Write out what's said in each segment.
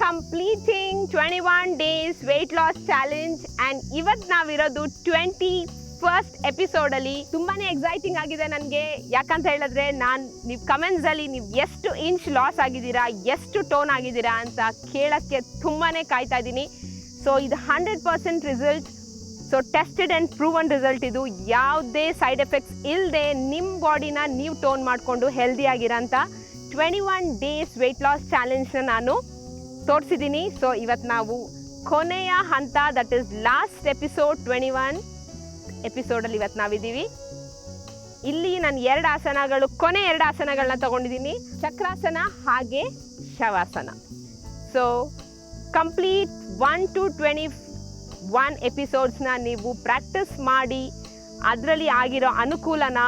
Completing 21 days wait loss challenge and ಇವತ್ತು ನಾವಿರೋದು 21st ಎಪಿಸೋಡಲ್ಲಿ. ತುಂಬಾ ಎಕ್ಸೈಟಿಂಗ್ ಆಗಿದೆ ನನಗೆ. ಯಾಕಂತ ಹೇಳಿದ್ರೆ ನೀವು ಕಮೆಂಟ್ಸಲ್ಲಿ ನೀವು ಎಷ್ಟು ಇಂಚ್ ಲಾಸ್ ಆಗಿದ್ದೀರಾ, ಎಷ್ಟು ಟೋನ್ ಆಗಿದ್ದೀರಾ ಅಂತ ಕೇಳೋಕ್ಕೆ ತುಂಬಾ ಕಾಯ್ತಾ ಇದ್ದೀನಿ. ಸೊ ಇದು 100% result. So tested and proven result ಇದು. ಯಾವುದೇ ಸೈಡ್ ಎಫೆಕ್ಟ್ಸ್ ಇಲ್ಲದೆ ನಿಮ್ಮ ಬಾಡಿನ ನೀವು ಟೋನ್ ಮಾಡಿಕೊಂಡು ಹೆಲ್ದಿಯಾಗಿರೋಂಥ 21 ಡೇಸ್ ವೆಯ್ಟ್ ಲಾಸ್ ಚಾಲೆಂಜ್ನ ನಾನು ತೋರಿಸಿದ್ದೀನಿ. ಸೊ ಇವತ್ತು ನಾವು ಕೊನೆಯ ಹಂತ, ದಟ್ ಈಸ್ ಲಾಸ್ಟ್ ಎಪಿಸೋಡ್ 21 ಎಪಿಸೋಡಲ್ಲಿ ಇವತ್ತು ನಾವಿದ್ದೀವಿ. ಇಲ್ಲಿ ನಾನು ಕೊನೆ 2 ಆಸನಗಳನ್ನ ತಗೊಂಡಿದ್ದೀನಿ, ಚಕ್ರಾಸನ ಹಾಗೆ ಶವಾಸನ. ಸೊ ಕಂಪ್ಲೀಟ್ 1 to 21 ಎಪಿಸೋಡ್ಸ್ನ ನೀವು ಪ್ರಾಕ್ಟೀಸ್ ಮಾಡಿ ಅದರಲ್ಲಿ ಆಗಿರೋ ಅನುಕೂಲನ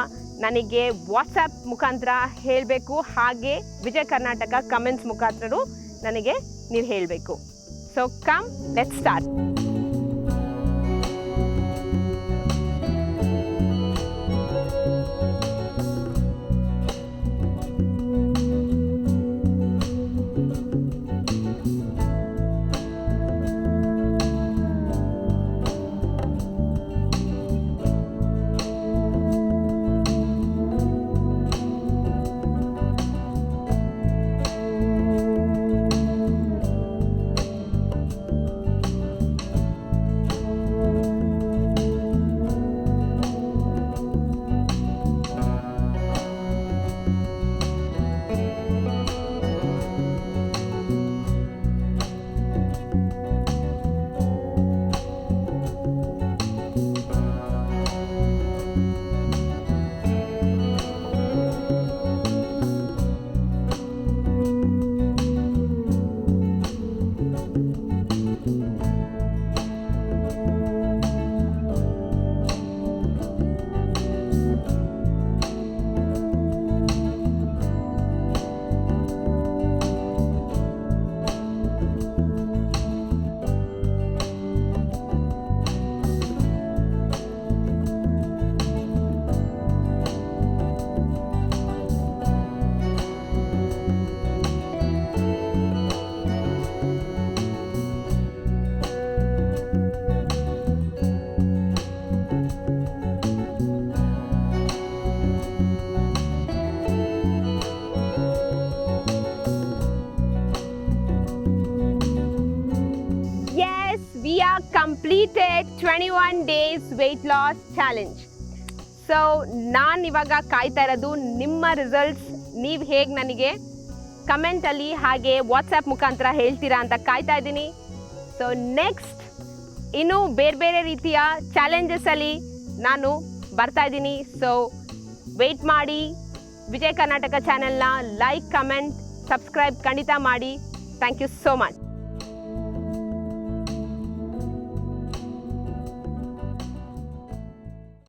ನನಗೆ ವಾಟ್ಸಪ್ ಮುಖಾಂತರ ಹೇಳಬೇಕು. ಹಾಗೆ ವಿಜಯ್ ಕರ್ನಾಟಕ ಕಮೆಂಟ್ಸ್ ಮುಖಾಂತರ ನನಗೆ ನೀವು ಹೇಳಬೇಕು. So come, let's start. We are completed 21 days weight loss challenge. So ನಾನು ಇವಾಗ ಕಾಯ್ತಾ ಇರೋದು ನಿಮ್ಮ ರಿಸಲ್ಟ್ಸ್. ನೀವು ಹೇಗೆ ನನಗೆ ಕಮೆಂಟಲ್ಲಿ ಹಾಗೆ ವಾಟ್ಸಪ್ ಮುಖಾಂತರ ಹೇಳ್ತೀರಾ ಅಂತ ಕಾಯ್ತಾ ಇದ್ದೀನಿ. ಸೊ ನೆಕ್ಸ್ಟ್ ಇನ್ನೂ ಬೇರೆ ಬೇರೆ ರೀತಿಯ ಚಾಲೆಂಜಸಲ್ಲಿ ನಾನು ಬರ್ತಾ ಇದ್ದೀನಿ. ಸೊ ವೆಯ್ಟ್ ಮಾಡಿ. ವಿಜಯ್ ಕರ್ನಾಟಕ ಚಾನೆಲ್ನ ಲೈಕ್, ಕಮೆಂಟ್, ಸಬ್ಸ್ಕ್ರೈಬ್ ಖಂಡಿತ ಮಾಡಿ. Thank you so much.